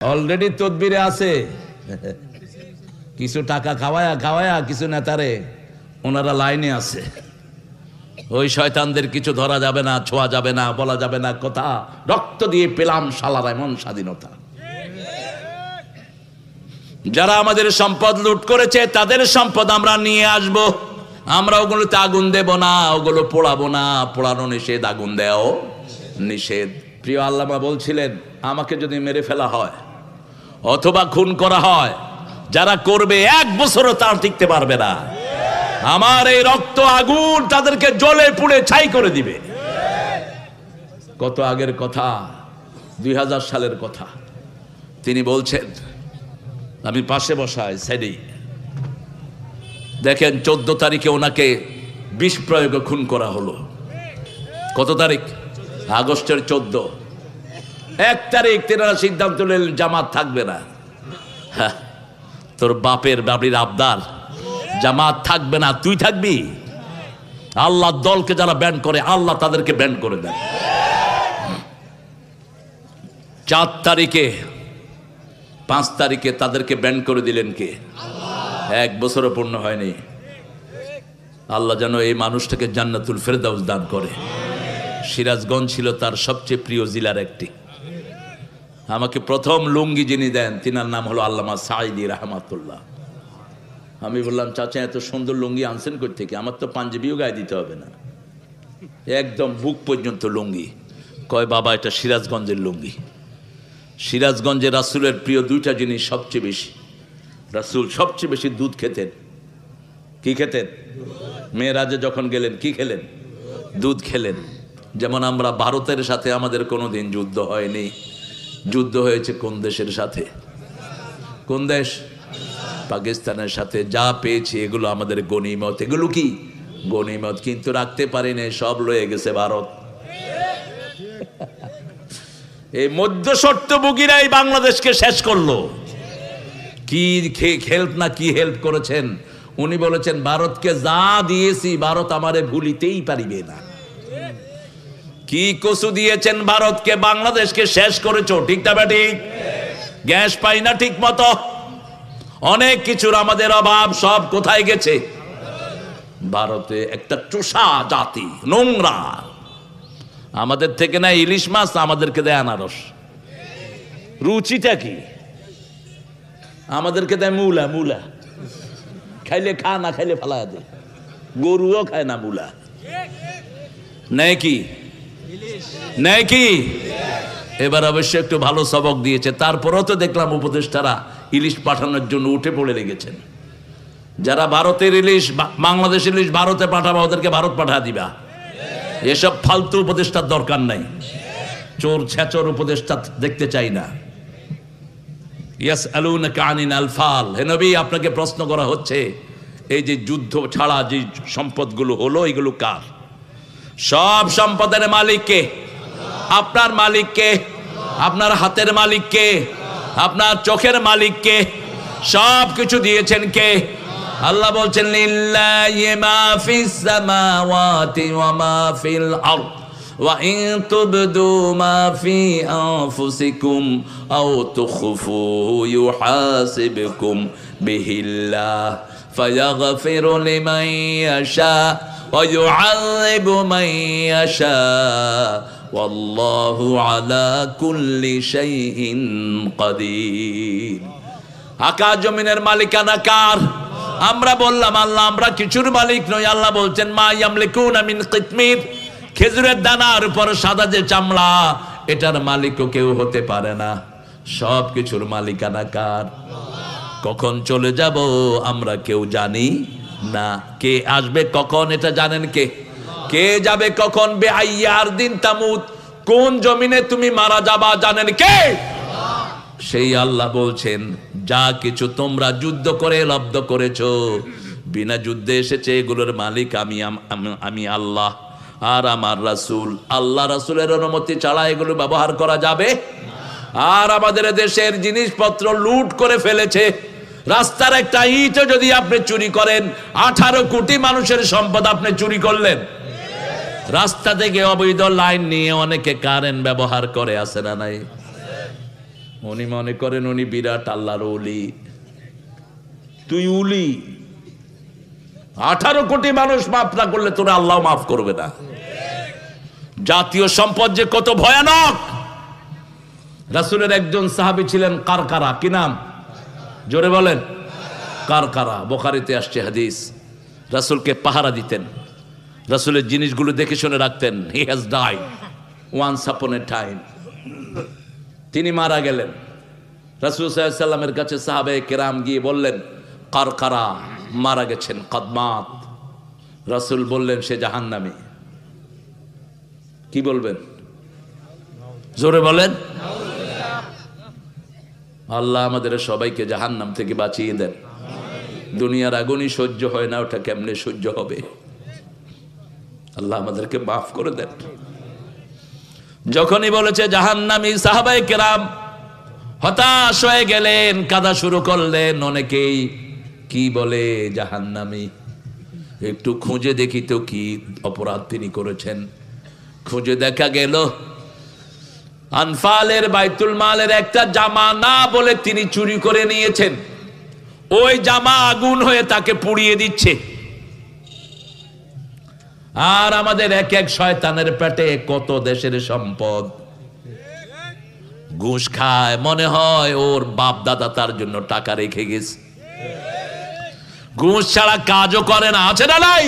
Already তদবিরে আছে কিছু টাকা খাওয়ায়া খাওয়ায়া কিছু নেতারে ওনারা লাইনে আছে। ওই শয়তানদের কিছু ধরা যাবে না, ছোঁয়া যাবে না, বলা যাবে না কথা। রক্ত দিয়ে পেলাম শালার এমন স্বাধীনতা। যারা আমাদের সম্পদ লুট করেছে তাদের সম্পদ আমরা নিয়ে আসব। আমরা ওগুলোতে আগুন দেব না, ওগুলো পোড়াবো না। পোড়ানো নিষেধ, আগুন দেও নিষেধ। প্রিয় আল্লামা বলছিলেন, আমাকে যদি মেরে ফেলা হয় অথবা খুন করা হয়, যারা করবে 1 বছরও তার টিকতে পারবে না। আমার এই রক্ত আগুন তাদেরকে জ্বলে পুড়ে ছাই করে দিবে। কত আগের কথা, 2000 সালের কথা। তিনি বলছেন, আমি পাশে বসাই সাইডেই, দেখেন 14 তারিখে ওনাকে বিষ প্রয়োগে খুন করা হলো। কত তারিখ? আগস্টের 14। 1 তারিখ তেনারা সিদ্ধান্ত নিলেন জামাত থাকবে না। হ্যাঁ, তোর বাপের বাড়ির আবদার, জামাত থাকবে না, তুই থাকবি? আল্লাহ দলকে যারা ব্যান করে আল্লাহ তাদেরকে ব্যান করে দেন। 4 তারিখে 5 তারিখে তাদেরকে ব্যান করে দিলেন কে? 1 বছরও পূর্ণ হয়নি। আল্লাহ যেন এই মানুষটাকে জান্নাতুল ফেরদাউস দান করে। সিরাজগঞ্জ ছিল তার সবচেয়ে প্রিয় জেলার একটি। আমাকে প্রথম লুঙ্গি যিনি দেন তিনার নাম হলো আল্লামা সাঈদী রাহমাতুল্লাহ। আমি বললাম, চাচা এত সুন্দর লুঙ্গি আনছেন কই থেকে? আমার তো পাঞ্জাবিও গায়ে দিতে হবে না, একদম বুক পর্যন্ত লুঙ্গি। কয় বাবা, এটা সিরাজগঞ্জের লুঙ্গি। সিরাজগঞ্জে রাসূলের প্রিয় 2টা জিনিস সবচেয়ে বেশি। রাসূল সবচেয়ে বেশি দুধ খেতেন। কি খেতেন? মেরাজে যখন গেলেন কি খেলেন? দুধ খেলেন। যেমন আমরা ভারতের সাথে আমাদের কোনোদিন যুদ্ধ হয়নি। যুদ্ধ হয়েছে কোন দেশের সাথে? কোন দেশ? পাকিস্তানের সাথে। যা পেয়েছি এগুলো আমাদের গনিমত। এগুলো কি গনিমত? কিন্তু রাখতে পারিনি, সব লয়ে গেছে ভারত। এই মধ্যস্বত্বভোগীরাই বাংলাদেশকে শেষ করলো। কি হেল্প না কি হেল্প করেছেন? উনি বলেছেন, ভারতকে যা দিয়েছি ভারত আমারে ভুলিতেই পারিবে না। কি কসু দিয়েছেন ভারতকে? বাংলাদেশকে শেষ করেছো। ঠিক না ঠিক? গ্যাস পাই না ঠিক মতো, অনেক কিছুর আমাদের অভাব। সব কোথায় গেছে? ভারতে। একটা চোষা জাতি, নোংরা। আমাদের থেকে না ইলিশ মাছ, আমাদেরকে দেয় আনারস। রুচিটা কি? আমাদেরকে দেয় মূলা। মূলা খাইলে খা, না খাইলে ফালা দে। গরুও খায় না মূলা। নেয় কি? নেয় কি? এবার অবশ্য একটু ভালো সবক দিয়েছে। তারপরেও তো দেখলাম উপদেষ্টারা ইলিশ পাঠানোর জন্য উঠে পড়ে লেগেছেন। যারা ভারতের ইলিশ, বাংলাদেশ ইলিশ ভারতে পাঠাবা, ওদেরকে ভারত পাঠা দিবা। এসব ফালতু উপদেষ্টার দরকার নাই। চোর ছেচর উপদেষ্টা দেখতে চাই না। ইয়াসআলুনাকা আনিল আনফাল। হে নবী, আপনাকে প্রশ্ন করা হচ্ছে, এই যে যুদ্ধ ছাড়া যে সম্পদগুলো হলো, এগুলো কার? সব সম্পদের মালিক কে? আপনার মালিক কে? আপনার হাতের মালিক কে? আপনার চোখের মালিক কে? সব কিছু দিয়েছেন কে? আল্লাহ বলছেন, লিল্লাহি মা ফিস সামাওয়াতি ওয়া মা ফিল আরদ ওয়া ইন তুবদু মা ফি আনফুসিকুম আও তুখফুহু ইউহাসিবকুম বিহিল্লাহ ফায়াগফিরু লিমান ইয়াশা ওয়া ইউআযিবু মান ইয়াশা ওয়াল্লাহু আলা কুল্লি শাইইন কাদির। আকাশ জমিনের মালিকানা কার? আমরা বললাম আল্লাহ, আমরা কিছুর মালিক নই। আল্লাহ বলছেন, মা ইয়ামলিকুনা মিন কিতমির। খেজুরের দানার উপর সাদা যে চামড়া, এটার মালিকও কেউ হতে পারে না। সব কিছুর মালিকানা কার? কখন চলে যাব আমরা কেউ জানি না। কে আসবে কখন এটা জানেন কে? কে যাবে কখন? বেআইয়ার দিন তামুত। কোন জমিনে তুমি মারা যাবা জানেন কে? সেই আল্লাহ বলছেন, যা কিছু তোমরা যুদ্ধ করে লব্ধ করেছো, বিনা যুদ্ধে এসেছে, এগুলোর মালিক আমি আল্লাহ আর আমার রাসূল। আল্লাহ রাসূলের অনুমতি ছাড়া এগুলো ব্যবহার করা যাবে? আর আমাদের দেশের জিনিসপত্র লুট করে ফেলেছে। রাস্তার একটা ইটও যদি আপনি চুরি করেন, 18 কোটি মানুষের সম্পদ আপনি চুরি করলেন। রাস্তা থেকে অবৈধ লাইন নিয়ে অনেকে কারেন্ট ব্যবহার করে, আছে না নাই? উনি মনে করেন উনি বিরাট আল্লাহর ওলি। তুই উলি, 18 কোটি মানুষ মাফ না করলে তোরা আল্লাহ মাফ করবে না। জাতীয় সম্পদ যে কত ভয়ানক। রাসূলের একজন সাহাবী ছিলেন কারকারা, কি নাম জোরে বলেন? কারকারা, বুখারীতে আসছে হাদিস। রাসূলকে পাহারা দিতেন, রাসূলের জিনিসগুলো দেখে শুনে রাখতেন। He has died once upon A time, তিনি মারা গেলেন। রাসূল সাল্লাল্লাহু আলাইহি সাল্লামের কাছে সাহাবায়ে কেরাম গিয়ে বললেন কারকারা মারা গেছেন, কদমাত। রাসূল বললেন সে জাহান্নামী। কি বলবেন? জোরে বলেন। আল্লাহ আমাদের সবাইকে জাহান্নাম থেকে বাঁচিয়ে দেন। দুনিয়ার আগুনই সহ্য হয় না, ওটা কেমনে সহ্য হবে? আল্লাহ আমাদেরকে মাফ করে দেন। যখনই বলেছে জাহান্নামী, সাহাবায়ে কেরাম হতাশ হয়ে গেলেন, কাঁদা শুরু করলেন। অনেকেই কি বলে জাহান্নামী, একটু খুঁজে দেখি তো কি অপরাধ তিনি করেছেন। খুঁজে দেখা গেল আনফালের বাইতুল মালের একটা জামা না বলে তিনি চুরি করে নিয়েছেন। ওই জামা আগুন হয়ে তাকে পুড়িয়ে দিচ্ছে। আর আমাদের এক এক শয়তানের পেটে কত দেশের সম্পদ। ঘুষ খায়, মনে হয় ওর বাপ দাদা তার জন্য টাকা রেখে গেছে। ঘুষ ছাড়া কাজও করে না, আছে না নাই?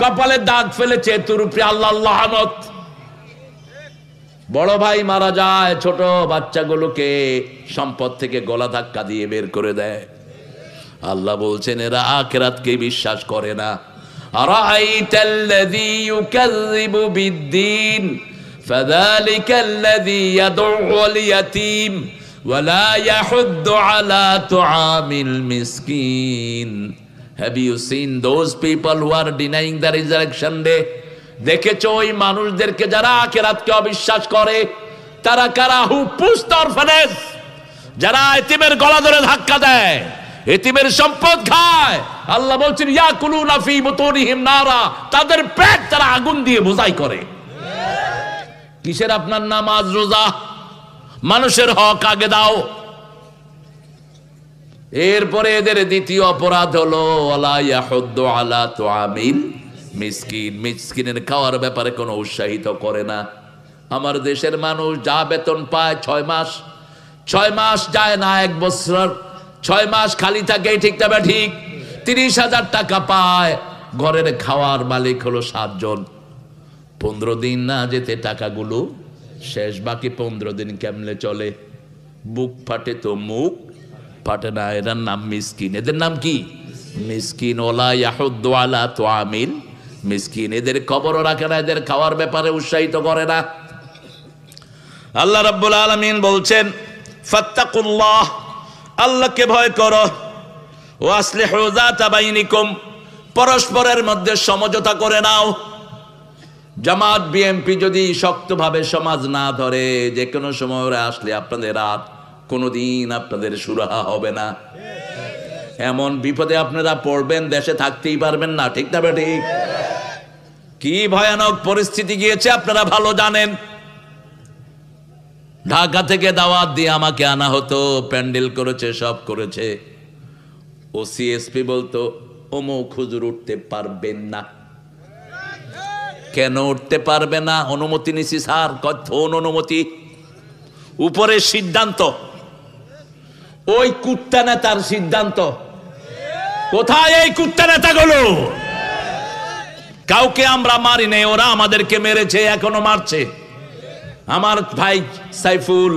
কপালে দাগ ফেলেছে, তোর উপরে আল্লাহ লানত। বড় ভাই মারা যায়, ছোট বাচ্চাগুলোকে সম্পদ থেকে গলা ধাক্কা দিয়ে বের করে দেয়। আল্লাহ বলছেন এরা আখিরাতকে বিশ্বাস করে না। আরাআইতাল্লাযী ইউকাযযিবু বিদ্দীন ফাযালিকাল্লাযী ইয়াদউল ইয়াতীম ওয়া লা ইয়াহুদ্দু আলা তুআমিল মিসকিন। Have you seen those people who are denying the resurrection day? দেখেছো ওই মানুষদেরকে যারা আখিরাতকে অবিশ্বাস করে? তারা কারা? হু পুশ দ্য অরফানেজ, যারা এতিমের গলা ধরে ধাক্কা দেয়, এতিমের সম্পদ খায়। আল্লাহ বলছেন ইয়াকুলুনা ফি বুতুনিহিম নারা, তাদের পেট তারা আগুন দিয়ে বোঝাই করে। কিসের আপনার নামাজ রোজা? মানুষের হক আগে দাও। এরপরে এদের দ্বিতীয় অপরাধ হলো ওয়ালা ইয়াহুদ্দু আলা তুআমিল মিসকিন, মিসকিনের খাওয়ার ব্যাপারে কোনো উৎসাহিত করে না। আমার দেশের মানুষ যা বেতন পায় 6 মাস যায় না, 1 বছর 6 মাস খালি থাকে, ঠিক তবে ঠিক 30,000 টাকা পায়। ঘরের খাওয়ার মালিক হলো 7 জন। 15 দিন না যেতে টাকাগুলো শেষ, বাকি 15 দিন কেমনে চলে? বুক ফাটে তো মুখ ফাটে না। এদের নাম মিসকিন। এদের নাম কি? মিসকিন। ওয়ালা ইয়াহুদ্দু আলা তুআমিল মিসকিন। এদের খবরও রাখে না, এদের খাওয়ার ব্যাপারে উৎসাহিত করে না। আল্লাহ রাব্বুল আলামিন বলছেন ফাত্তাকুল্লাহ, আল্লাহকে ভয় করো। ওয়া আসলিহু যাতা বাইনিকুম, পরস্পরের মধ্যে সমঝোতা করে নাও। জামাত বিএনপি যদি শক্তভাবে সমাজ না ধরে, যে কোনো সময় ওরা আসলে আপনাদের আর কোনোদিন আপনাদের সুরাহা হবে না। এমন বিপদে আপনারা পড়বেন, দেশে থাকতেই পারবেন না, ঠিক না ঠিক? কি ভয়ানক পরিস্থিতি গিয়েছে আপনারা ভালো জানেন। ঢাকা থেকে দাওয়াত দিয়ে আমাকে আনা হতো, প্যান্ডেল করেছে, সব করেছে। ও সিএসপি বলতো অমুক হুজুর উঠতে পারবেন না। কেন উঠতে পারবে না? অনুমতি নিছি স্যার। কোন অনুমতি? উপরের সিদ্ধান্ত, ওই কুত্তা নেতার সিদ্ধান্ত। কোথায় এই কুত্তা নেতাগুলো? কাউকে আমরা মারি নাই, ওরা আমাদেরকে মেরেছে, এখনো মারছে। আমার ভাই সাইফুল,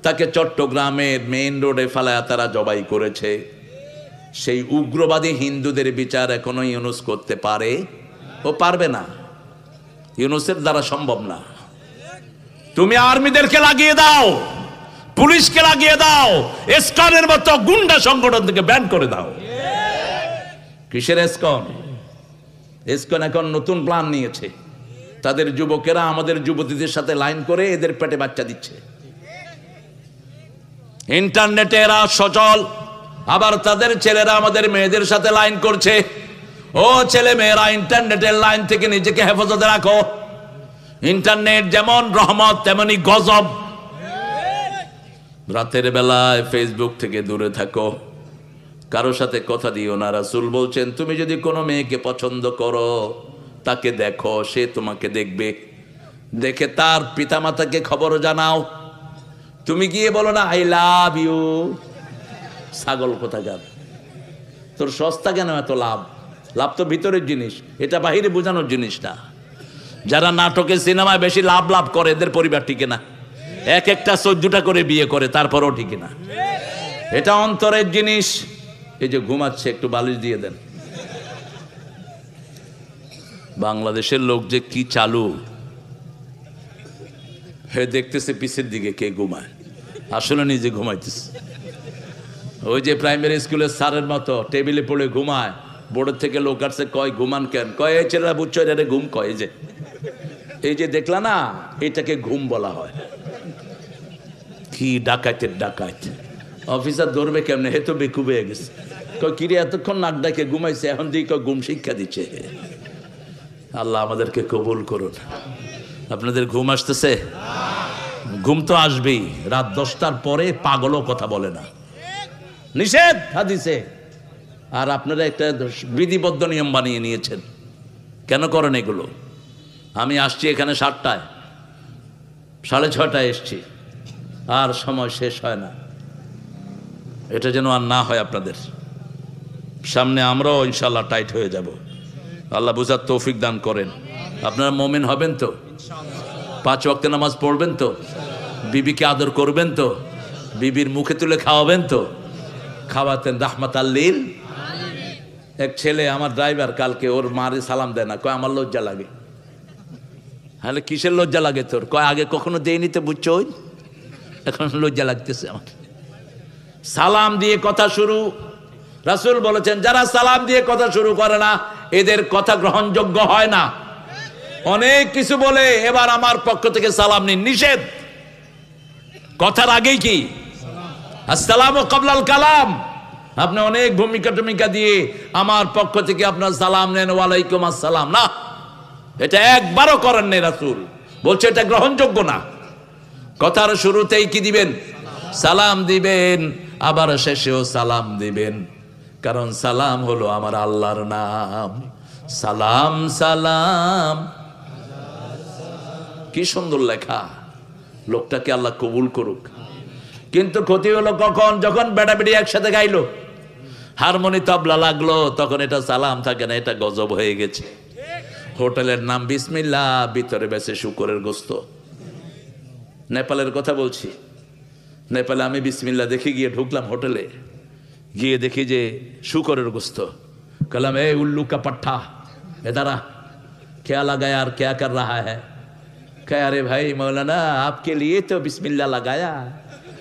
তাকে চট্টগ্রামের মেইন রোডে ফেলায় তারা জবাই করেছে। সেই উগ্রবাদী হিন্দুদের বিচার এখনো ইউনুস করতে পারে? ও পারবে না, ইউনুসের দ্বারা সম্ভব না। তুমি আর্মিদেরকে লাগিয়ে দাও, পুলিশকে লাগিয়ে দাও, ইসকনের মতো গুন্ডা সংগঠন থেকে ব্যান করে দাও। কিসের ইসকন? ইসকন এখন নতুন প্ল্যান নিয়েছে। তাদের যুবকেরা আমাদের যুবতীদের সাথে লাইন করে এদের পেটে বাচ্চা দিচ্ছে। ইন্টারনেটে এরা সচল, আবার তাদের ছেলেরা আমাদের মেয়েদের সাথে লাইন করছে। ও ছেলে মেয়েরা, ইন্টারনেটের লাইন থেকে নিজেকে হেফাজতে রাখো। ইন্টারনেট যেমন রহমত তেমনি গজব। রাতের বেলায় ফেসবুক থেকে দূরে থাকো, কারো সাথে কথা দিও না। রাসূল বলছেন, তুমি যদি কোনো মেয়েকে পছন্দ করো, তাকে দেখো, সে তোমাকে দেখবে, দেখে তার পিতামাতাকে খবর জানাও। তুমি গিয়ে বলো না আই লাভ ইউ। ছাগল কোথাকার, তোর সস্তা কেন এত লাভ? লাভ তো ভিতরের জিনিস, এটা বাহিরে বোঝানোর জিনিস না। যারা নাটকে সিনেমায় বেশি লাভ লাভ করে এদের পরিবার টিকে না। এক একটা 14টা করে বিয়ে করে, তারপরও টিকে না। এটা অন্তরের জিনিস। এই যে ঘুমাচ্ছে, একটু বালিশ দিয়ে দেন। বাংলাদেশের লোক যে কি চালু, হে দেখতেছে পিছের দিকে কে ঘুমায়, আসলে নিজে ঘুমাইতেছে। ওই যে প্রাইমারি স্কুলের স্যারের মতো টেবিলে পড়ে ঘুমায়, বোর্ডের থেকে লোক আসছে, কয় ঘুমান কেন? কয় এই ছেলেরা বুঝছো এটা ঘুম, কয় এই যে দেখলা না, এটাকে ঘুম বলা হয়। কি ডাকাইতের ডাকাইত, অফিসার ধরবে কেমনে? হে তো বেকুব হয়ে গেছে। কয় কিরে এতক্ষণ নাক ডাকে ঘুমাইছে, এখন দিকে কয় ঘুম শিক্ষা দিচ্ছে। আল্লাহ আমাদেরকে কবুল করুন। আপনাদের ঘুম আসতেছে? ঘুম তো আসবেই। রাত 10টার পরে পাগলও কথা বলে না, নিষেধ হাদিসে। আর আপনারা একটা বিধিবদ্ধ নিয়ম বানিয়ে নিয়েছেন। কেন করেন এগুলো? আমি আসছি এখানে 7টায়, 6:30টায় এসছি, আর সময় শেষ হয় না। এটা যেন আর না হয় আপনাদের সামনে। আমরাও ইনশাল্লাহ টাইট হয়ে যাব। আল্লাহ বুঝার তৌফিক দান করেন। আপনারা মুমিন হবেন তো? 5 ওয়াক্ত নামাজ পড়বেন তো? বিবিকে আদর করবেন তো? বিবির মুখে তুলে খাওয়াবেন তো? খাওয়াতেন রাহমাতাল লিল। এক ছেলে আমার ড্রাইভার, কালকে ওর মারে সালাম দেয় না, কয় আমার লজ্জা লাগে। হ্যাঁ, কিসের লজ্জা লাগে তোর? কয় আগে কখনো দেয়নি তো, বুঝছো, এখন লজ্জা লাগতেছে আমার। সালাম দিয়ে কথা শুরু। রাসূল বলেছেন, যারা সালাম দিয়ে কথা শুরু করে না, এদের কথা গ্রহণযোগ্য হয় না। অনেক কিছু বলে, এবার আমার পক্ষ থেকে সালাম নিন, নিষেধ। কথার আগেই কি আসসালামু কাবলাল কালাম। আপনি অনেক ভূমিকা দিয়ে আমার পক্ষ থেকে আপনার সালাম নেন, ওয়ালাইকুম আসসালাম, না, এটা একবারও করেন নাই। রাসূল বলছে এটা গ্রহণযোগ্য না। কথার শুরুতেই কি দিবেন? সালাম দিবেন, আবার শেষেও সালাম দিবেন, কারণ সালাম হলো আমার আল্লাহর নাম। সালাম সালাম, কি সুন্দর লেখা। লোকটাকে আল্লাহ কবুল করুক। কিন্তু ক্ষতি হলো কখন? যখন বেড়াবেড়ি একসাথে গাইলো, হারমোনি তবলা লাগলো, তখন এটা সালাম থাকে না, এটা গজব হয়ে গেছে। হোটেলের নাম বিসমিল্লাহ, ভিতরে বেছে শুকরের গোস্ত। নেপালের কথা বলছি। নেপালে আমি বিসমিল্লাহ দেখে গিয়ে ঢুকলাম হোটেলে, গিয়ে দেখি যে শুকরের গোস্ত। कलम ए उल्लू का पट्टा इधर क्या लगाया और क्या कर रहा है? कह अरे भाई मौलाना आपके लिए तो बिस्मिल्लाह लगाया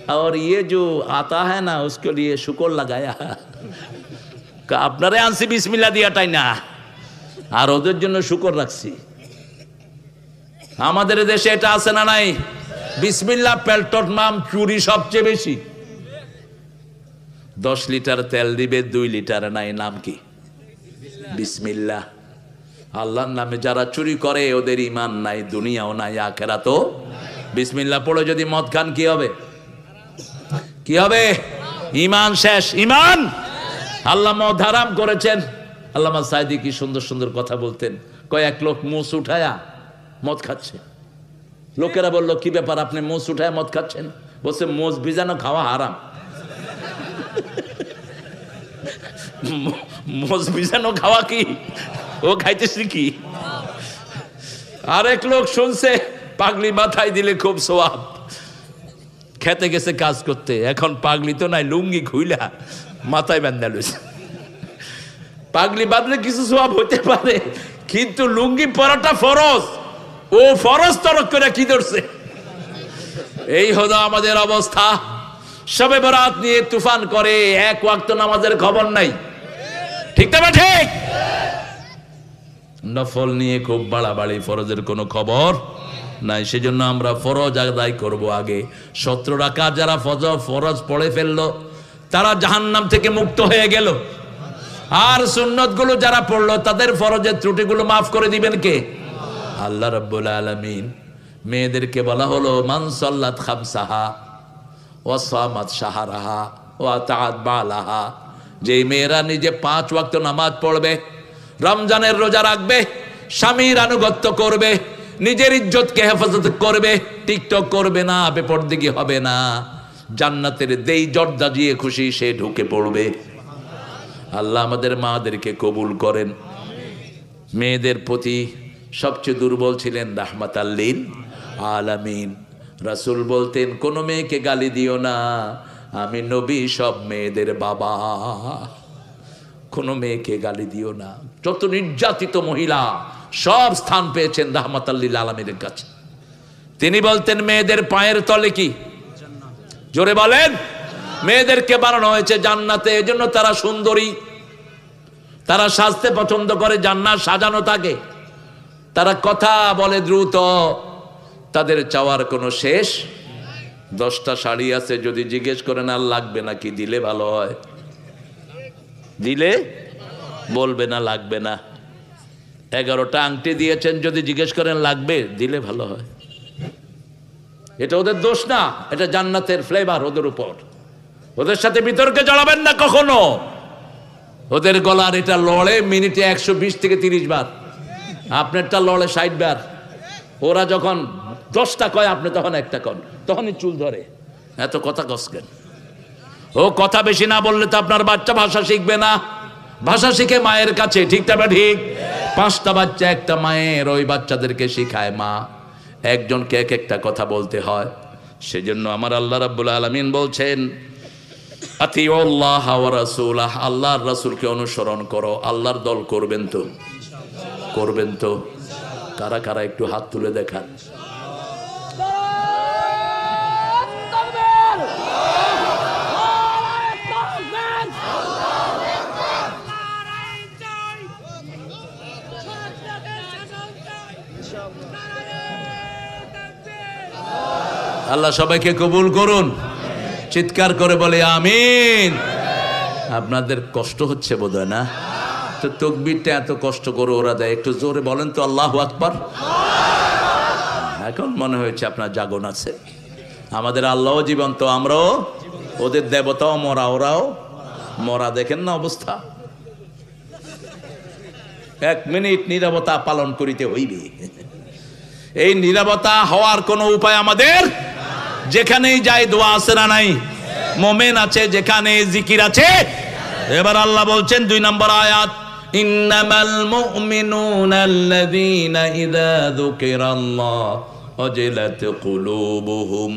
और ये जो आता है ना उसके लिए शुक्र लगाया। আপনারে আনছি বিসমিল্লাহ দিয়াটাই না, আর ওদের জন্য শুকর রাখছি। আমাদের দেশে এটা আছে না নাই? বিসমিল্লাহ পেল্টর নাম চুরি সবচেয়ে বেশি। 10 লিটার তেল দিবে, 2 লিটার নাই, নাম কি? বিসমিল্লাহ। আল্লাহর নামে যারা চুরি করে ওদের ঈমান নাই, দুনিয়াও নাই, আখিরাতও। বিসমিল্লাহ পড়ে যদি মদ খান কি হবে? কি হবে? ঈমান শেষ। ঈমান আল্লাহ মদ হারাম করেছেন। আল্লামা সাইদি কি সুন্দর সুন্দর কথা বলতেন। কয়েক লোক মুছ উঠায়া মদ খাচ্ছে। লোকেরা বলল কি ব্যাপার আপনি মুছ উঠায়া মদ খাচ্ছেন? বলছে মোজ ভিজানো খাওয়া হারাম। মোজ ভিজানো খাওয়া কি ও খাইতেছি কি? আরেক লোক শুনছে পাগলি মাথায় দিলে খুব সোয়াব, খেতে গেছে কাজ করতে, এখন পাগলি তো নাই, লুঙ্গি খুইলা মাথায় বান্ধা লইছে। পাগলি বাঁধলে কিছু সোয়াব হতে পারে, কিন্তু লুঙ্গি পরাটা ফরজ, ও ফরজ তরক করে কি ধরছে? এই হলো আমাদের অবস্থা। শবে বরাত নিয়ে তুফান করে, এক ওয়াক্ত নামাজের খবর নাই। ঠিক তবে ঠিক। নফল নিয়ে খুব বাড়াবাড়ি, ফরজের কোনো খবর নাই। সেজন্য আমরা ফরজ আদায় করব আগে। 17 রাকাত যারা ফরজ পড়ে ফেললো তারা জাহান্নাম থেকে মুক্ত হয়ে গেল। আর সুন্নত গুলো যারা পড়লো তাদের ফরজের ত্রুটিগুলো মাফ করে দিবেন কে? আল্লাহ রাব্বুল আলামিন। মেয়েদেরকে বলা হলো মান সাল্লাত খামসাহা ওয়াসামাত শাহরাহা ওয়া তাআত বালাহা, যে মেয়েরা নিজে 5 ওয়াক্ত নামাজ পড়বে, রমজানের রোজা রাখবে, স্বামীর আনুগত্য করবে, নিজের ইজ্জতকে হেফাজত করবে, টিকটক করবে না, বেপরদিগি হবে না, জান্নাতের দেই জর্দা দিয়ে খুশি সে ঢুকে পড়বে। আল্লাহ আমাদের মাদেরকে কবুল করেন। মেয়েদের প্রতি সবচেয়ে দুর্বল ছিলেন রাহমাতাল লিল আলামিন। রাসূল বলতেন কোন মেয়েকে গালি দিও না, আমি নবী সব মেয়েদের বাবা। কোন মেয়েকে গালি দিও না। যত নির্যাতিত মহিলা সব স্থান পেয়েছেন রাহমাতাল লিল আলামিনের কাছে। তিনি বলতেন মেয়েদের পায়ের তলে কি? জোরে বলেন। মেয়েদেরকে বানানো হয়েছে জান্নাতে, এজন্য তারা সুন্দরী, তারা সাজতে পছন্দ করে, জান্নাত সাজানো থাকে, তারা কথা বলে দ্রুত, তাদের চাওয়ার কোনো শেষ। 10টা শাড়ি আছে, যদি জিজ্ঞেস করেন আর লাগবে নাকি, দিলে ভালো হয়, দিলে বলবে না লাগবে না। 11টা আংটি দিয়েছেন, যদি জিজ্ঞেস করেন লাগবে, দিলে ভালো হয়। এটা ওদের দোষ না, এটা জান্নাতের ফ্লেভার ওদের উপর। ওদের সাথে বিতর্কে জড়াবেন না কখনো। ওদের গলার এটা লড়ে মিনিটে 120 থেকে 30 বার, আপনারটা লড়ে 60 বার। ওরা যখন 10টা কয়, আপনি তখন একটা কন, তখনই চুল ধরে। এত কথা কসকেন। ও কথা বেশি না বললে তো আপনার বাচ্চা ভাষা শিখবে না। ভাষা শিখে মায়ের কাছে, ঠিকটা বা ঠিক? 5টা বাচ্চা একটা মায়ের, ওই বাচ্চাদেরকে শিখায় মা। একজনকে এক একটা কথা বলতে হয়। সেজন্য আমার আল্লাহ রাব্বুল আলামিন বলছেন আতিউল্লাহ ওয়া রাসূলাহ, আল্লাহর রাসূলকে অনুসরণ করো। আল্লাহর দল করবেন তো? করবেন তো? কারা কারা একটু হাত তুলে দেখান। আল্লাহ সবাইকে কবুল করুন। চিৎকার করে বলে আমিন। আপনাদের কষ্ট হচ্ছে বোধহয় না? তো তাকবীরটা এত কষ্ট করে ওরা দেয়, একটু জোরে বলেন তো আল্লাহু আকবার। এখন মনে হয়েছে আপনার জাগন আছে। আমাদের আল্লাহও জীবন্ত, আমরাও, ওদের দেবতাও মরা, ওরাও মরা। দেখেন না অবস্থা। 1 মিনিট নীরবতা পালন করিতে হইবে। এই নীরবতা হওয়ার কোনো উপায় আমাদের? যেখানেই যাই দোয়া আছে না নাই? মোমেন আছে যেখানে, জিকির আছে। এবার আল্লাহ বলছেন 2 নম্বর আয়াত, ইন্নামাল মুমিনুনা আল্লাযীনা ইযা যুকিরাল্লাহ ওয়াজিলাত কুলুবুহুম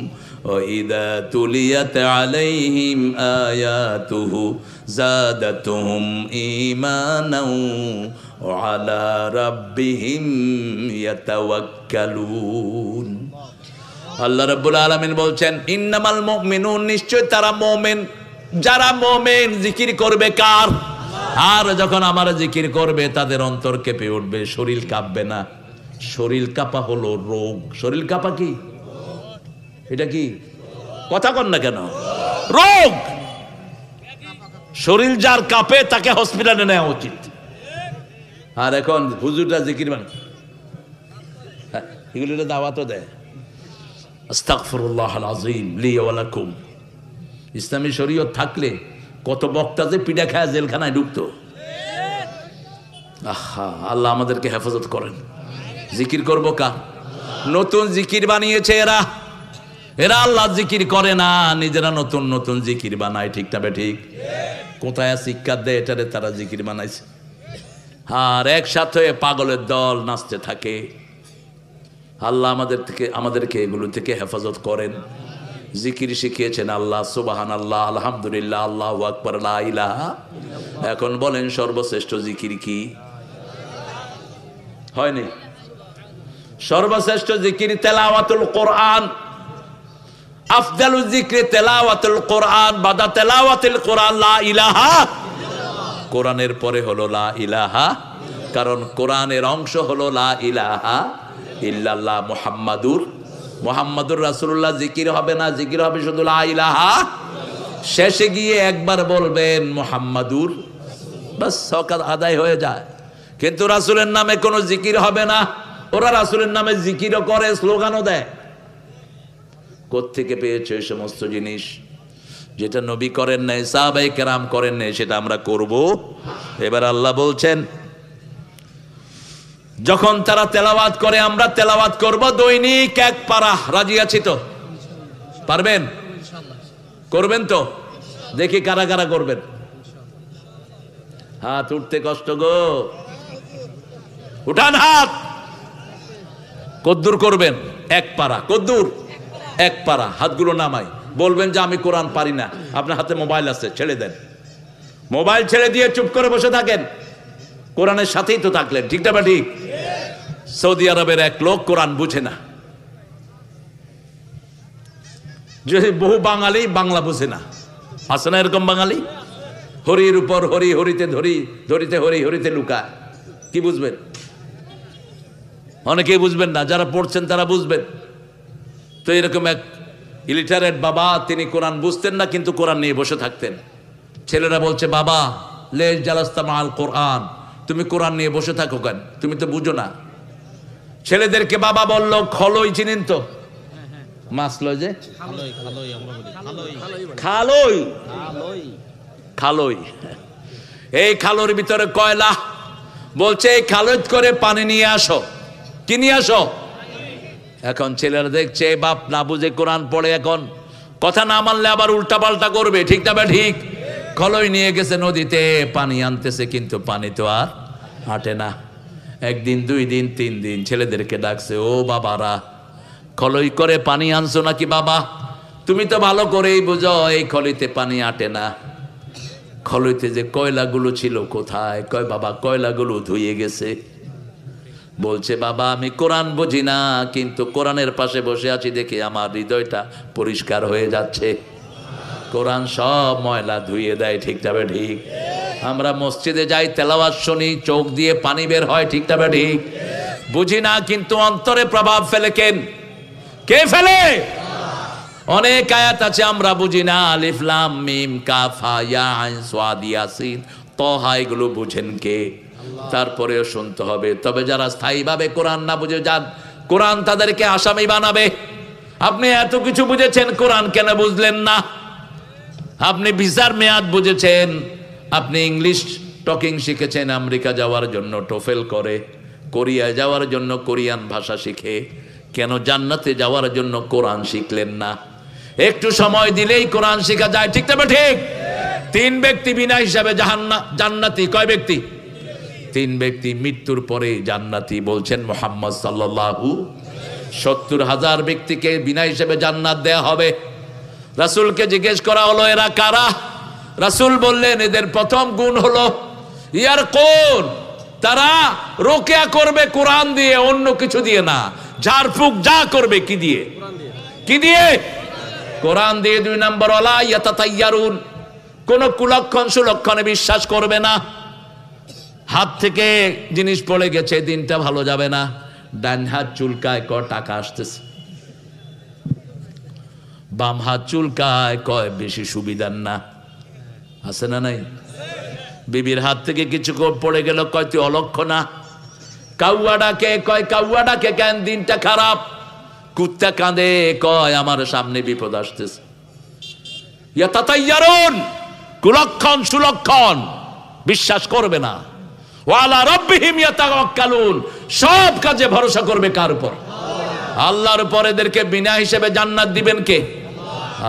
ওয়া ইযা তুলিয়াত আলাইহিম আয়াতুহু যাদাতুহুম ঈমানাও ওয়া আলা রাব্বিহিম ইয়াতাওয়াক্কালুন। আল্লাহ রাব্বুল আলামিন বলছেন ইন্নামাল মুমিনুন, নিশ্চয় তারা মুমিন। যারা মুমিন জিকির করবে কার? আর যখন আমার জিকির করবে তাদের অন্তর কেঁপে উঠবে, শরীর কাঁপবে না। শরীর কাঁপা হলো রোগ। শরীর কাঁপা কি? এটা কি? কথা কন না কেন? রোগ। শরীর যার কাঁপে তাকে হসপিটালে নেওয়া উচিত। আর এখন হুজুররা জিকির এগুলো দাওয়াতও দেয়। আস্তাগফিরুল্লাহ আল আযীম লি ওয়া লাকুম। ইসলামী শরীয়ত থাকলে কত বক্তা যে পিঠা খায় জেলখানায় ঢুকতো। আহা, আল্লাহ আমাদেরকে হেফাজত করেন। জিকির করবো কার? নতুন জিকির বানিয়েছে এরা। এরা আল্লাহ জিকির করে না, নিজেরা নতুন নতুন জিকির বানায়। ঠিক না ঠিক? কোথায় শিক্ষা দেয় এটারে তারা জিকির বানাইছে। আর একসাথে পাগলের দল নাচতে থাকে। আল্লাহ আমাদেরকে এগুলো থেকে হেফাজত করেন। জিকির শিখিয়েছেন আল্লাহ, সুবহানাল্লাহ, আলহামদুলিল্লাহ, আল্লাহু আকবার, লা ইলাহা। এখন বলেন সর্বশ্রেষ্ঠ জিকির কি? হয়নি? সর্বশ্রেষ্ঠ জিকির তেলাওয়াতুল কোরআন। আফদালুল যিকরি তেলাওয়াতুল কোরআন, বাদা তেলাওয়াতুল কোরআন লা ইলাহা। কোরআনের পরে হলো লা ইলাহা, কারণ কোরআনের অংশ হলো লা ইলাহা ইল্লাল্লাহ মুহাম্মাদুর রাসূলুল্লাহ। জিকির হবে না, জিকির হবে শুধু লা ইলাহা। শেষে গিয়ে একবার বলবেন মুহাম্মাদুর, বাস সকাল আদায় হয়ে যায়। কিন্তু রাসূলের নামে কোনো জিকির হবে না। ওরা রাসূলের নামে জিকিরও করে, স্লোগানও দেয়। কোত্থেকে পেয়েছে এই সমস্ত জিনিস? যেটা নবী করেন নাই, সাহাবায়ে কেরাম করেন নাই, সেটা আমরা করব। এবার আল্লাহ বলছেন যখন তারা তেলাওয়াত করে আমরা তেলাওয়াত করব দৈনিক এক পারা। রাজি আছি তো? পারবেন? করবেন তো? দেখি কারা কারা করবেন। হাত উঠতে কষ্ট গো, উঠান হাত। কদ্দুর করবেন? এক পারা। কদ্দুর? এক পারা। হাতগুলো নামাই। বলবেন যে আমি কোরআন পারি না। আপনার হাতে মোবাইল আছে, ছেড়ে দেন। মোবাইল ছেড়ে দিয়ে চুপ করে বসে থাকেন, কোরআনের সাথেই তো থাকলেন। ঠিক না ঠিক? সৌদি আরবের এক লোক কোরআন বুঝে না, যে বহু বাঙালি বাংলা বুঝে না। আছে না এরকম বাঙালি? হরির উপর হরি, হরিতে ধরি, ধরিতে হরি, হরিতে লুকা। কি বুঝবেন? অনেকেই বুঝবেন না, যারা পড়ছেন তারা বুঝবেন। তো এরকম এক ইলিটারেট বাবা, তিনি কোরআন বুঝতেন না কিন্তু কোরআন নিয়ে বসে থাকতেন। ছেলেরা বলছে, বাবা লেজ জালাস্তা মাল কোরআন, তুমি কোরআন নিয়ে বসে থাকো কেন? তুমি তো বুঝো না। ছেলেদেরকে বাবা বলল, খলই চিনেন তো? মাছ লয় যে খালই, খালই, এই খালোর ভিতরে কয়লা। বলছে এই খালত করে পানি নিয়ে আসো। কি নিয়ে আসো? এখন ছেলেরা দেখছে বাপ না বুঝে কোরআন পড়ে, এখন কথা না মানলে আবার উল্টা পাল্টা করবে। ঠিক না ঠিক? খলই নিয়ে গেছে নদীতে, পানি আনতেছে, কিন্তু পানি তো আর হাঁটে না। একদিন, 2 দিন, 3 দিন ছেলেদেরকে ডাকছে, ও বাবারা, খলই করে পানি আনছো নাকি? বাবা তুমি তো ভালো করেই বুঝো এই খলিতে পানি আটে না। খলইতে যে কয়লাগুলো ছিল কোথায়? কয় বাবা কয়লাগুলো ধুয়ে গেছে। বলছে বাবা আমি কোরআন বুঝি না, কিন্তু কোরআনের পাশে বসে আছি দেখে আমার হৃদয়টা পরিষ্কার হয়ে যাচ্ছে। কোরআন সব ময়লা ধুয়ে দেয়। ঠিক তবে ঠিক? আমরা মসজিদে যাই, তেলাওয়াত শুনি, চোখ দিয়ে পানি বের হয়। ঠিক তবে ঠিক? বুঝি না, কিন্তু অন্তরে প্রভাব ফেলে কেন? কে ফেলে? অনেক আয়াত আছে আমরা বুঝি না, আলিফ লাম মিম কাফ হা ইয়া আইন সাদ ইয়াসিন তাহা, এগুলো বুঝেন কে? তারপরেও শুনতে হবে। তবে যারা স্থায়ীভাবে কোরআন না বুঝে যান, কোরআন তাদেরকে আসামি বানাবে। আপনি এত কিছু বুঝেছেন, কোরআন কেন বুঝলেন না? আপনি ভিসার মেয়াদ বুঝেছেন, আপনি ইংলিশ টকিং শিখেছেন আমেরিকা যাওয়ার জন্য টোফেল করে, কোরিয়ায় যাওয়ার জন্য কোরিয়ান ভাষা শিখে, কেন জান্নাতে যাওয়ার জন্য কোরআন শিখলেন না? একটু সময় দিলেই কোরআন শেখা যায়। ঠিক তবে ঠিক? 3 ব্যক্তি বিনা হিসাবে জান্নাতি। কয় ব্যক্তি? 3 ব্যক্তি মৃত্যুর পরে জান্নাতি বলছেন মুহাম্মদ সাল্লাল্লাহু। 70,000 ব্যক্তিকে বিনা হিসাবে জান্নাত দেয়া হবে। রাসূলকে জিজ্ঞেস করা হলো এরা কারা? রাসূল বললেন এদের প্রথম গুণ হলো ইয়ার কোন, তারা রোকেয়া করবে কোরআন দিয়ে, অন্য কিছু দিয়ে না। ঝাড়ফুঁক যা করবে কি দিয়ে? কি দিয়ে? কোরআন দিয়ে। 2 নম্বর ওয়ালা ইয়াতাতাইয়ারুন, কোন কুলক্ষণ সুলক্ষণে বিশ্বাস করবে না। হাত থেকে জিনিস পড়ে গেছে, দিনটা ভালো যাবে না। ডান হাত চুলকায়, কয় টাকা আসতেছে। বাম হাত চুলকায়, কয় বেশি সুবিধার না। আছে না নাই? বিবির হাত থেকে কিছু পড়ে গেল, কয় তুই অলক্ষ না। কাউয়া ডাকে, কয় কাউয়া ডাকে কেন? দিনটা খারাপ। কুত্তা কাঁদে, কয় আমার সামনে বিপদ আসতেছে। ইয়াতাতাইয়ারুন, কুলক্ষণ সুলক্ষণ বিশ্বাস করবে না। ওয়ালা রাব্বিহিম ইয়াতাওয়াক্কালুন, সব কাজে ভরসা করবে কার উপর? আল্লাহর উপর। এদেরকে বিনা হিসেবে জান্নাত দিবেন কে?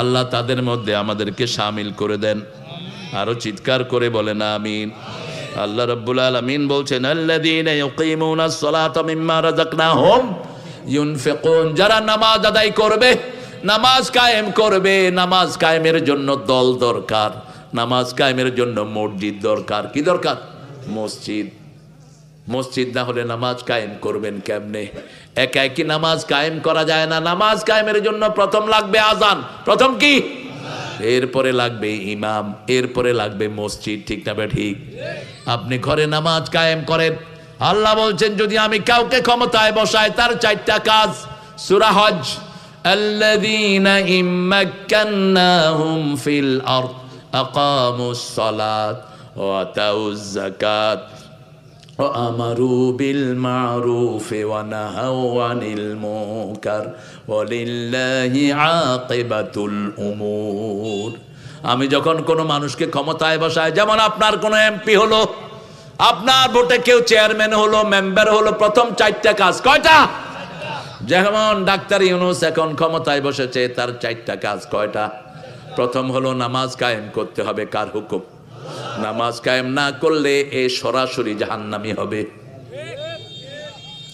আল্লাহ। তাদের মধ্যে আমাদেরকে শামিল করে দেন। আরো চিৎকার করে বলেন আমিন। আল্লাহ রাব্বুল আলামিন বলছেন আল্লাযীনা ইউকিমুনাস সালাতা মিম্মা রাযাকনাহুম ইউনফিকুন, যারা নামাজ আদায় করবে, নামাজ কায়েম করবে। নামাজ কায়েমের জন্য দল দরকার, নামাজ কায়েমের জন্য মসজিদ দরকার। কি দরকার? মসজিদ। মসজিদ না হলে নামাজ কায়েম করবেন কেমনে? একা একই নামাজ কায়েম করা যায় না। নামাজ কায়েমের জন্য প্রথম লাগবে আজান। প্রথম কি? এরপরে লাগবে ইমাম, এরপরে লাগবে মসজিদ। ঠিক না ঠিক? আপনি ঘরে নামাজ কায়েম করেন, আল্লাহ বলছেন যদি আমি কাউকে ক্ষমতায় বসাই, তার 4টা কাজ। সূরা হজ, আল্লাযীনা ইম্মাক্কান্নাহুম ফিল আরদ আকামুস সালাত ওয়া আতাউজ যাকাত আমারু বিল মারুফ ওয়া নাহাউ আনিল মুনকার ওয়ালিল্লাহি আকিবাতুল উমুর। আমি যখন কোনো মানুষকে ক্ষমতায় বসাই, যেমন আপনার কোনো এমপি হলো, আপনার ভোটে কেউ চেয়ারম্যান হলো, মেম্বার হলো, প্রথম 4টা কাজ। কয়টা? যেমন ডাক্তার ইউনূস এখন ক্ষমতায় বসেছে, তার 4টা কাজ। কয়টা? প্রথম হলো নামাজ কায়েম করতে হবে। কার হুকুম? নামাজ কায়েম না করলে এ সরাসরি জাহান্নামী হবে।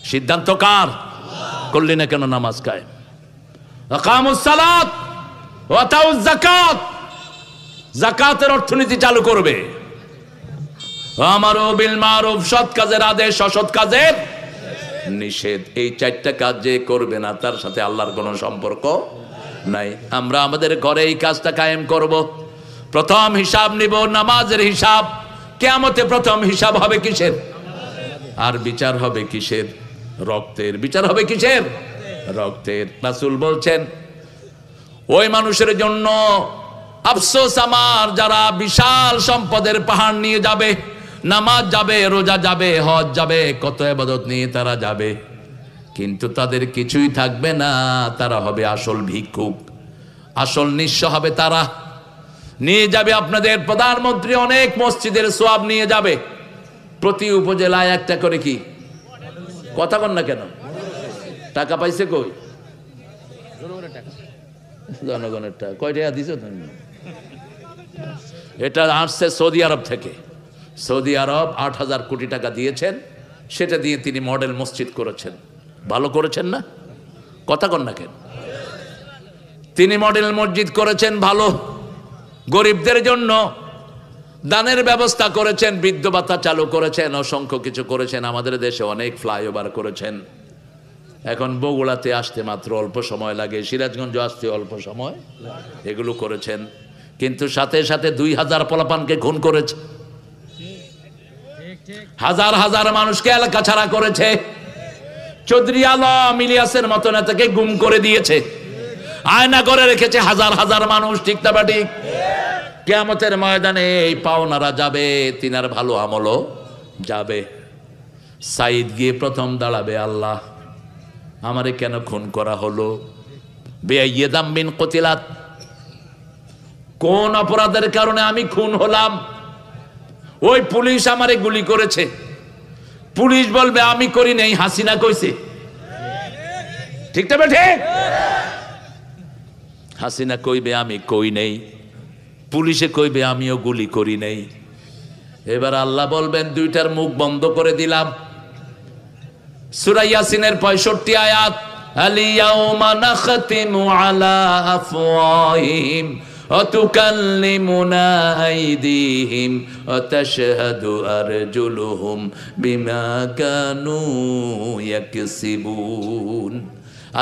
সিদ্ধান্ত কার? করলি না কেন নামাজ কায়েম? আকামুস সালাত ওয়া আতাউজ যাকাত, যাকাতের অর্থনীতি চালু করবে। আমারু বিল মারুফ, সৎ কাজের আদেশ, অসৎ কাজের নিষেধ। এই 4টা কাজ যে করবে না, তার সাথে আল্লাহর কোনো সম্পর্ক নাই। আমরা আমাদের ঘরে এই কাজটা কায়েম করব। প্রথম হিসাব নিব নামাজের হিসাব। কিয়ামতে প্রথম হিসাব হবে কিসের? আর বিচার হবে কিসের? রক্তের। বিচার হবে কিসের? রক্তের। রাসূল বলছেন ওই মানুষের জন্য আফসোস আমার, যারা বিশাল সম্পদের পাহাড় নিয়ে যাবে, নামাজ যাবে, রোজা যাবে, হজ যাবে, কত ইবাদত নিয়ে তারা যাবে, কিন্তু তাদের কিছুই থাকবে না। তারা হবে আসল ভিক্ষুক, আসল নিঃস্ব হবে তারা। নিয়ে যাবে আপনাদের প্রধানমন্ত্রী অনেক মসজিদের সওয়াব নিয়ে যাবে, প্রতি উপজেলায় একটা করে কি, কথা বল না কেন, টাকা পাইছে কই? জনগণের টাকা। কয় টাকা দিছো তুমি? এটা আসছে সৌদি আরব থেকে। সৌদি আরব 8,000 কোটি টাকা দিয়েছেন, সেটা দিয়ে তিনি মডেল মসজিদ করেছেন। ভালো করেছেন না? কথা কন না কেন? তিনি মডেল মসজিদ করেছেন ভালো, গরিবদের জন্য দানের ব্যবস্থা করেছেন, বৃদ্ধ ভাতা চালু করেছেন, অসংখ্য কিছু করেছেন। আমাদের দেশে অনেক ফ্লাইওভার করেছেন। এখন বগুড়াতে আসতে মাত্র অল্প সময় লাগে, সিরাজগঞ্জ আসতে অল্প সময়, এগুলো করেছেন। কিন্তু সাথে সাথে 2,000 পোলাপানকে খুন করেছে, হাজার হাজার মানুষকে এলাকা ছাড়া করেছে, চৌধুরী আলম ইলিয়াসের মতো নেতাকে গুম করে দিয়েছে, আয়না করে রেখেছে হাজার হাজার মানুষ। ঠিক না বা ঠিক? কিয়ামতের ময়দানে এই পাওনারা যাবে, তিনার ভালো আমলও যাবে। সাইদ গিয়ে প্রথম দাঁড়াবে, আল্লাহ আমারে কেন খুন করা হলো? বেআইয়াদাম বিন কতিলাত, কোন অপরাধের কারণে আমি খুন হলাম? ওই পুলিশ আমারে গুলি করেছে। পুলিশ বলবে আমি করি নাই, হাসিনা কইছে। ঠিক না ঠিক? হাসিনা কইবে আমি কই নাই, পুলিশে কইবে আমিও গুলি করি নাই। এবার আল্লাহ বলবেন দুইটার মুখ বন্ধ করে দিলাম। সূরা ইয়াসিনের 65 আয়াত, আলিয়াউমা নাখতিমু আলা আফওয়াহিহিম ওয়া তুকাল্লিমুনা আইদিহিম ওয়া তাশহাদু আরজুলুহুম বিমা কানু ইয়াকসিবুন।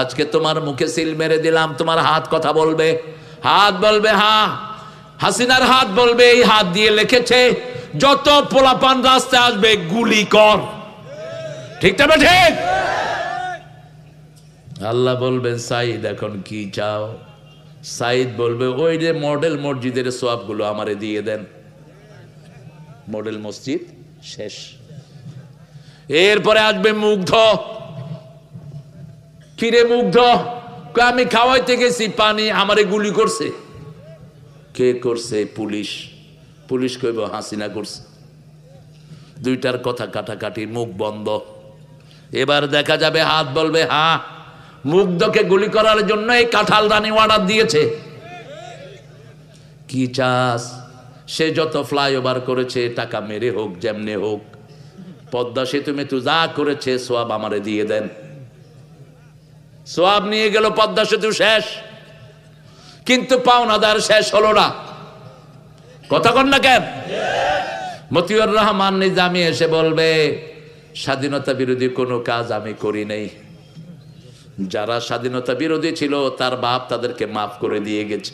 আজকে তোমার মুখে সিল মেরে দিলাম, তোমার হাত কথা বলবে, হাত বলবে হ্যাঁ। হাসিনার হাত বলবে এই হাত দিয়ে লিখেছে, যত পোলাপান রাস্তায় আসবে গুলি কর। ঠিক না ঠিক? আল্লাহ বলবেন সাইদ এখন কি চাও? সাইদ বলবে ওই যে মডেল মসজিদের সওয়াবগুলো আমারে দিয়ে দেন। মডেল মসজিদ শেষ। এরপরে আসবে মুগ্ধ। কিরে মুগ্ধ? আমি খাওয়াইতে গেছি পানি, আমারে গুলি করছে। কে করছে? পুলিশ। পুলিশ কইব হাসিনা করছে। দুইটার কথা কাটাকাটি, মুখ বন্ধ। এবার দেখা যাবে হাত বলবে হ্যাঁ, মুগ্ধকে গুলি করার জন্য এই কাঁঠাল রানী অর্ডার দিয়েছে। কি চাস? সে যত ফ্লাইওভার করেছে, টাকা মেরে হোক যেমনে হোক, পদ্মা সেতু মেতু যা করেছে সওয়াব আমারে দিয়ে দেন। সওয়াব নিয়ে গেল, পদ্মা সেতু শেষ, কিন্তু পাওনাদার শেষ হলো না। কথা কন না কেন? মতিউর রহমান নিজামী এসে বলবে স্বাধীনতা বিরোধী কোনো কাজ আমি করি নাই। যারা স্বাধীনতা বিরোধী ছিল তার বাপ তাদেরকে মাফ করে দিয়ে গেছে।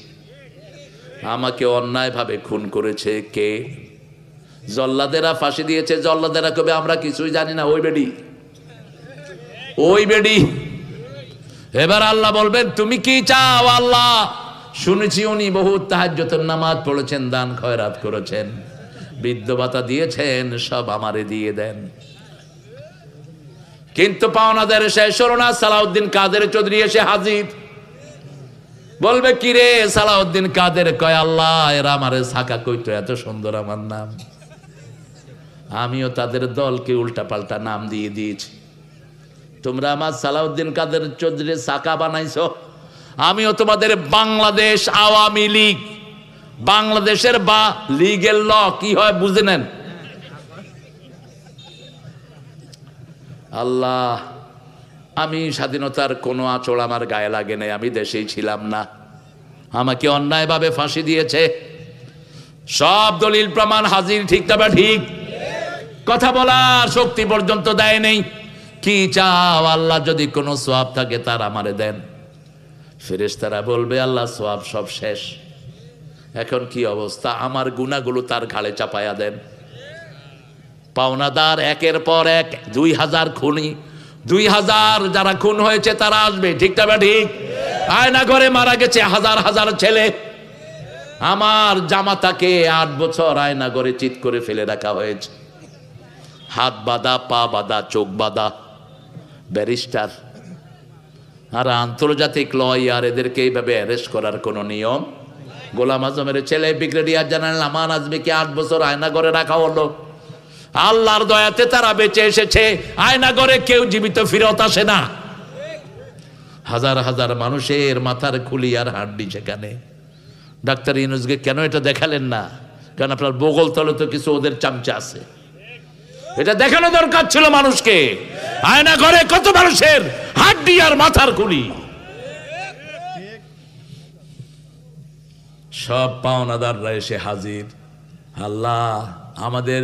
আমাকে অন্যায়ভাবে খুন করেছে কে? জল্লাদেরা ফাঁসি দিয়েছে। জল্লাদেরা কবে আমরা কিছুই জানি না। ওই বেডি, ওই বেডি। এবার আল্লাহ বলবেন তুমি কি চাও? আল্লাহ শুনেছি উনি বহুত তাহাজ্জুদের নামাজ পড়েছেন, দান খয়রাত করেছেন, বৃদ্ধ ভাতা দিয়েছেন, সব আমারে দিয়ে দেন। কিন্তু পাওনাদের শেষ হলো না, সালাউদ্দিন কাদের চৌধুরী এসে হাজির। বলবে কি রে সালাউদ্দিন কাদের? কয় আল্লাহ এরা আমারে সাকা কইতো, এত সুন্দর আমার নাম, আমিও তাদের দলকে উল্টা পাল্টা নাম দিয়ে দিয়েছি। তোমরা আমার সালাউদ্দিন কাদের চৌধুরী সাকা বানাইছো, আমিও তোমাদের বাংলাদেশ আওয়ামী লীগ, বাংলাদেশের বা লিগের ল কি হয় বুঝে নেন। আল্লাহ, আমি স্বাধীনতার কোনো আঁচড় আমার গায়ে লাগে নাই, আমি দেশেই ছিলাম না, আমাকে অন্যায়ভাবে ফাঁসি দিয়েছে, সব দলিল প্রমাণ হাজির, ঠিক তবে ঠিক, কথা বলার শক্তি পর্যন্ত দেয় নেই। কি চাও আল্লাহ, যদি কোনো সোয়াব থাকে তার আমারে দেন। ফেরেশতারা বলবে আল্লাহ সোয়াব সব শেষ, এখন কি অবস্থা, আমার গুনাহগুলো তার ঘাড়ে চাপায়া দেন। পাওনাদার একের পর এক 2000 খুনি, 2000 যারা খুন হয়েছে তারা আসবে, ঠিক তবে ঠিক। আয়না ঘরে মারা গেছে হাজার হাজার ছেলে, আমার জামাতাকে 8 বছর আয়না ঘরে চিৎ করে ফেলে রাখা হয়েছে, হাত বাঁধা, পা বাঁধা, চোখ বাঁধা, ব্যারিস্টার। আর আন্তর্জাতিক লয়ার, এদেরকে এইভাবে অ্যারেস্ট করার কোনো নিয়ম? গোলাম আজমের ছেলে ব্রিগেডিয়ার জেনারেল আমান আজমিকে 8 বছর আয়না ঘরে রাখা হলো, আল্লাহর দয়াতে তারা বেঁচে এসেছে, আয়না ঘরে কেউ জীবিত ফিরত আসে না। হাজার হাজার মানুষের মাথার খুলি আর হাড্ডি সেখানে। ডাক্তার ইউনূসকে কেন এটা দেখালেন না? কারণ আপনার বগল তলে তো কিছু ওদের চামচা আছে, এটা দেখানো দরকার ছিল মানুষকে। আয়না ঘরে কত মানুষের হাড্ডি আর মাথার খুলি। সব পাওনাদাররা এসে হাজির। আল্লাহ আমাদের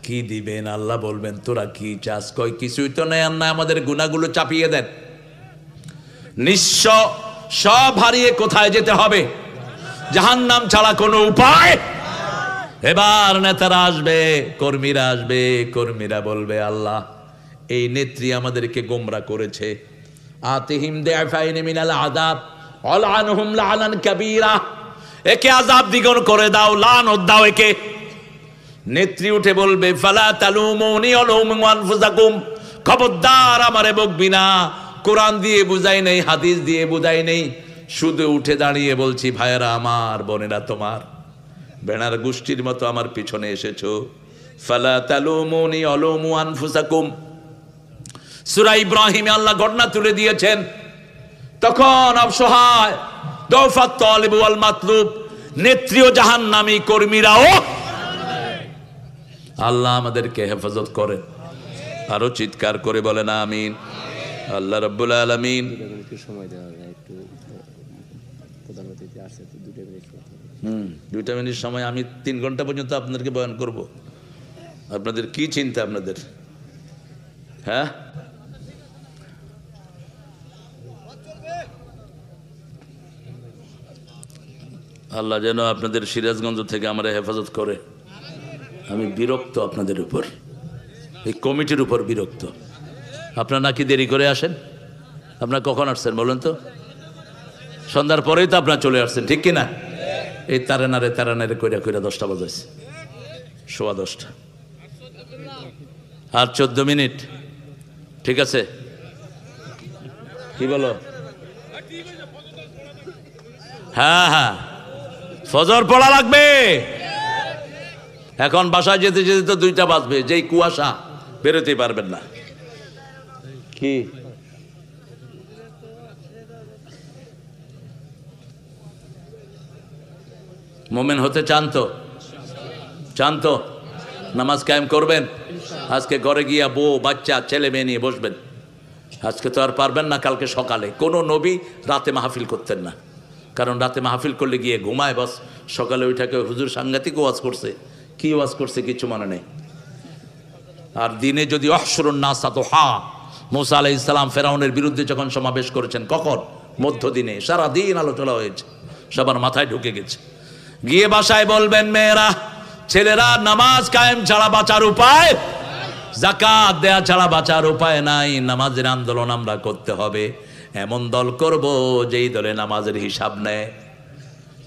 কি দিবেন? আল্লাহ বলবেন তোরা কি চাস? কই কিছুই তো নেই, না আমাদের গুনাহগুলো চাপিয়ে দেন। নিঃস্ব সব হারিয়ে কোথায় যেতে হবে? জাহান্নাম ছাড়া কোনো উপায়। এবার নেতারা আসবে, কর্মীরা আসবে, কর্মীরা বলবে আল্লাহ এই নেত্রী আমাদেরকে গোমরা করেছে, আতিহিম দিআফাইন মিনাল আযাব আলআনহুম লাআনান কাবীরা, একে আযাব দ্বিগুণ করে দাও, লানত দাও একে। নেত্রী উঠে বলবে ফালা তালুমুনি আলুমু আনফুসাকুম, খবরদার আমারে বকবি না, কোরআন দিয়ে বুঝাই নেই, হাদিস দিয়ে বুঝাই নেই, শুধু উঠে দাঁড়িয়ে বলছি ভাইয়েরা আমার, বোনেরা তোমার, বেনার গোষ্ঠীর মতো আমার পিছনে এসেছো। ফালা তালুমুনি আলুমু আনফুসাকুম। সূরা ইব্রাহিমে আল্লাহ ঘটনা তুলে দিয়েছেন, তখন অসহায় দৌফাত তালিব ওয়াল মাতলুব, নেত্রী ও জাহান্নামী, কর্মীরাও। আল্লাহ আমাদেরকে হেফাজত করেন। আরো চিৎকার করে বলেন আমিন। আল্লাহ রাব্বুল আলামিন। দুইটা মিনিট সময়, আমি 3 ঘন্টা পর্যন্ত আপনাদেরকে বয়ান করব। আপনাদের কি চিন্তা আপনাদের? হ্যাঁ, আল্লাহ যেন আপনাদের সিরাজগঞ্জ থেকে আমরা হেফাজত করে। আমি বিরক্ত আপনাদের উপর, এই কমিটির উপর বিরক্ত। আপনারা নাকি দেরি করে আসেন? আপনারা কখন আসছেন বলেন তো? সন্ধ্যার পরেই তো আপনারা চলে আসছেন, ঠিক কিনা? এই তারানারে কইরা 10টা বাজাইছে, 10:15। আর 14 মিনিট, ঠিক আছে? কি বলো? হ্যাঁ হ্যাঁ, ফজর পড়া লাগবে। এখন বাসায় যেতে যেতে তো 2টা বাজবে, যেই কুয়াশা, বেরোতে পারবেন না। কি মোমেন হতে চান তো? নামাজ কায়েম করবেন? আজকে ঘরে গিয়া বউ বাচ্চা ছেলে মেয়ে নিয়ে বসবেন। আজকে তো আর পারবেন না, কালকে সকালে। কোনো নবী রাতে মাহফিল করতেন না, কারণ রাতে মাহফিল করলে গিয়ে ঘুমায়, বাস সকালে ওইটাকে হুজুর সাংঘাতিক ওয়াজ করছে, কি ওয়াজ করছে কিছু মনে নেই। আর দিনে যদি অহশুরুন নাস দুহা, মুসা আলাইহিস সালাম ফেরাউনের বিরুদ্ধে যখন সমাবেশ করেছেন, কখন? মধ্যদিনে, সারাদিন আলোচনা হয়েছে, সবার মাথায় ঢুকে গেছে। গিয়ে বাসায় বলবেন মেয়েরা, ছেলেরা, নামাজ কায়েম ছাড়া বাঁচার উপায়, যাকাত দেয়া ছাড়া বাঁচার উপায় নাই। নামাজের আন্দোলন আমরা করতে হবে। এমন দল করব যেই দলে নামাজের হিসাব নেয়।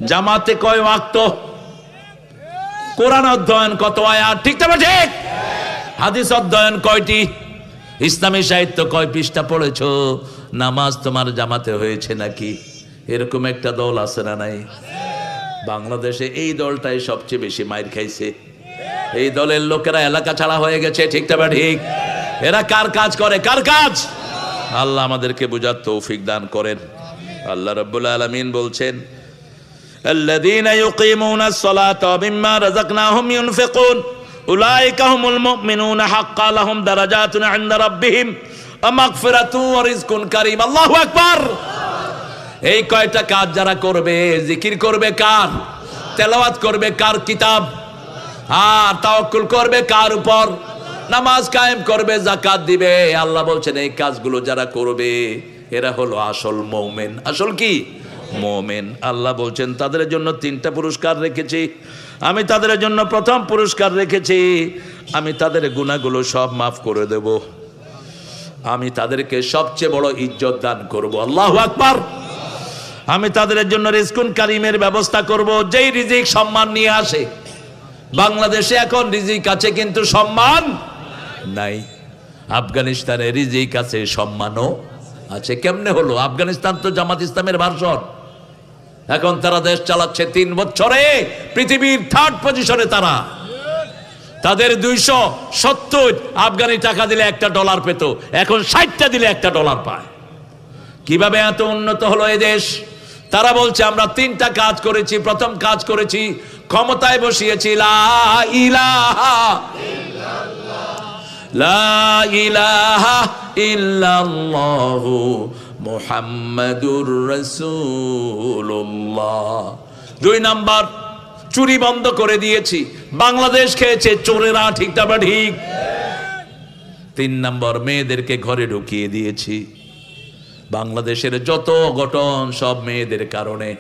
জামাতে কয় ওয়াক্ত, কোরআন অধ্যয়ন কত আয়াত, ঠিক তবে ঠিক? হাদিস অধ্যয়ন কয়টি? ইসলামী সাহিত্য কয় পৃষ্ঠা পড়েছো? নামাজ তোমার জামাতে হয়েছে নাকি? এরকম একটা দল আছে না নাই? বাংলাদেশে এই দলটাই সবচেয়ে বেশি মাইর খাইছে। এই দলের লোকেরা এলাকা ছাড়া হয়ে গেছে, ঠিক না ঠিক? এরা কার কাজ করে? কার কাজ? আল্লাহ আমাদেরকে বুঝার তৌফিক দান করেন। আল্লাহ রাব্বুল আলামিন বলছেন, আল্লাযীনা ইউকিমুনাস সালাতা ওয়া মিম্মা রাযাকনাহুম ইউনফিকুন উলাইকা হুমুল মুমিনুনা হাক্কান লাহুম দারাজাতুন ইনদা রাব্বিহিম ওয়া মাগফিরাতুন ওয়া রিজকুন কারীম। আল্লাহু আকবার। এই কয়টা কাজ যারা করবে, জিকির করবে কার? তেলাওয়াত করবে কার কিতাব? আর তাওয়াক্কুল করবে কার উপর? নামাজ কায়েম করবে, যাকাত দিবে। আল্লাহ বলছেন এই কাজগুলো যারা করবে এরা হলো আসল মুমিন। আসল কি? মুমিন। আল্লাহ বলছেন তাদের জন্য 3টা পুরস্কার রেখেছি আমি। তাদের জন্য প্রথম পুরস্কার রেখেছি, আমি তাদের গুনাহগুলো সব মাফ করে দেব। আমি তাদেরকে সবচেয়ে বড় ইজ্জত দান করব। আল্লাহু আকবার। আমি তাদের জন্য রিজকুন কারীমের ব্যবস্থা করব, যেই রিজিক সম্মান নিয়ে আসে। বাংলাদেশে এখন রিজিক আছে কিন্তু সম্মান নাই। আফগানিস্তানে রিজিক আছে, সম্মানও আছে। কেমনে হলো? আফগানিস্তান তো জামাত ইসলামের ভার্সন। এখন তারা দেশ চালাচ্ছে 3 বছরে পৃথিবীর 3rd পজিশনে। তারা তাদের 270 আফগানি টাকা দিলে $1 পেত, এখন 60টা দিলে $1 পায়। কিভাবে এত উন্নত হলো এই দেশ? তারা বলছে আমরা 3টা কাজ করেছি। প্রথম কাজ করেছি, ক্ষমতায় বসিয়েছি লা ইলাহা ইল্লাল্লাহ, লা ইলাহা ইল্লাল্লাহু মুহাম্মাদুর রাসূলুল্লাহ। 2 নাম্বার, চুরি বন্ধ করে দিয়েছি। বাংলাদেশ খেয়েছে চোরেরা, ঠিক না ঠিক? 3 নাম্বার, মেয়েদেরকে ঘরে ঢুকিয়ে দিয়েছি। বাংলাদেশের যত অঘটন সব মেয়েদের কারণে।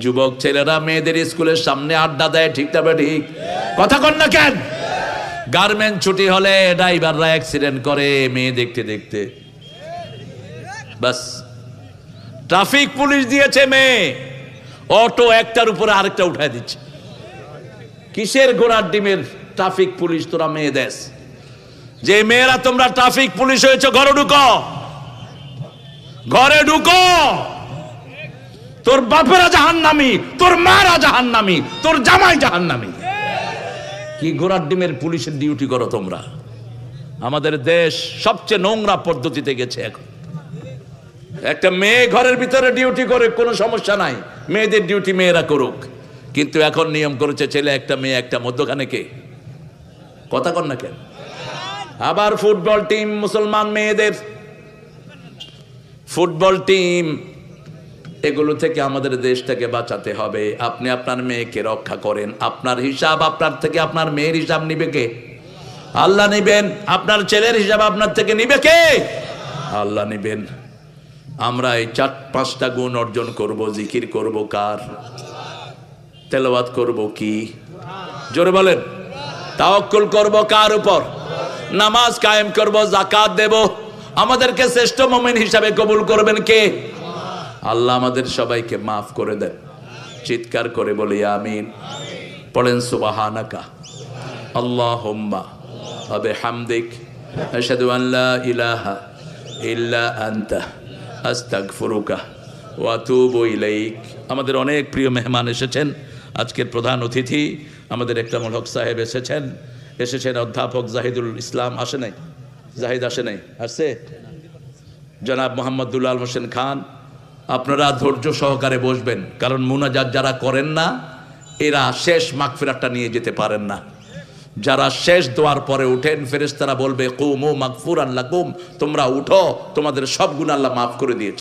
যুবক ছেলেরা মেয়েদের স্কুলের সামনে আড্ডা দেয়, ঠিক না ঠিক? কথা কন না কেন? গার্মেন্ট ছুটি হলে ড্রাইভাররা অ্যাক্সিডেন্ট করে মেয়ে দেখতে দেখতে। বাস, ট্রাফিক পুলিশ দিয়েছে মেয়ে, অটো একটার উপরে আরেকটা উঠায় দিচ্ছে। কিসের ঘোড়ার ডিমের ট্রাফিক পুলিশ তোরা মেয়ে দেশ? যে মেয়েরা তোমরা ট্রাফিক পুলিশ হয়েছে, ঘরে ঢুকো, ঘরে ঢুকো। তোর বাপেরা জাহান্নামী, তোর মারা জাহান্নামী, তোর জামাই জাহান্নামী। কি ঘোড়ার ডিমের পুলিশের ডিউটি করো তোমরা? আমাদের দেশ সবচেয়ে নোংরা পদ্ধতিতে গেছে এখন। একটা মেয়ে ঘরের ভিতরে ডিউটি করে, কোনো সমস্যা নাই, মেয়েদের ডিউটি মেয়েরা করুক। কিন্তু এখন নিয়ম করেছে ছেলে একটা মেয়ে একটা, মধ্যখানে কে? কথা কন না কেন? আবার ফুটবল টিম, মুসলমান মেয়েদের ফুটবল টিম, এগুলো থেকে আমাদের দেশটাকে বাঁচাতে হবে। আপনি আপনার মেয়েকে রক্ষা করেন। আপনার হিসাব আপনার থেকে আপনার মেয়ের হিসাব নিবে কে? আল্লাহ নিবেন। আপনার ছেলের হিসাব আপনার থেকে নিবে কে? আল্লাহ নিবেন। আমরা এই 4-5টা গুণ অর্জন করব। জিকির করব কার? তেলাওয়াত করব কি? জোরে বলেন। তাওয়াক্কুল করব কার উপর? নামাজ কায়েম করব, যাকাত দেব। আমাদেরকে শ্রেষ্ঠ মুমিন হিসাবে কবুল করবেন কে? আল্লাহ আমাদের সবাইকে মাফ করে দেন। চিৎকার করে বলি আমিন। পড়েন সুবহানাকা আল্লাহুম্মা ওয়া বিহামদিক আশহাদু আন লা ইলাহা ইল্লা আনতা আস্তাগফিরুকা ওয়া আতুবু ইলাইক। আমাদের অনেক প্রিয় মেহমান এসেছেন। আজকের প্রধান অতিথি আমাদের একরামুল হক সাহেব এসেছেন। অধ্যাপক জাহিদুল ইসলাম আসে নাই? জাহিদ আসে নাই? আসছে জনাব মোহাম্মদ দুলাল হোসেন খান। আপনারা ধৈর্য সহকারে বসবেন, কারণ মুনাজাত যারা করেন না এরা শেষ মাগফিরাতটা নিয়ে যেতে পারেন না। যারা শেষ দোয়ার পরে উঠেন, ফেরেশতারা বলবে কুমু মাগফুরান লাকুম, তোমরা উঠো, তোমাদের সব গুনাহ আল্লাহ মাফ করে দিয়েছে।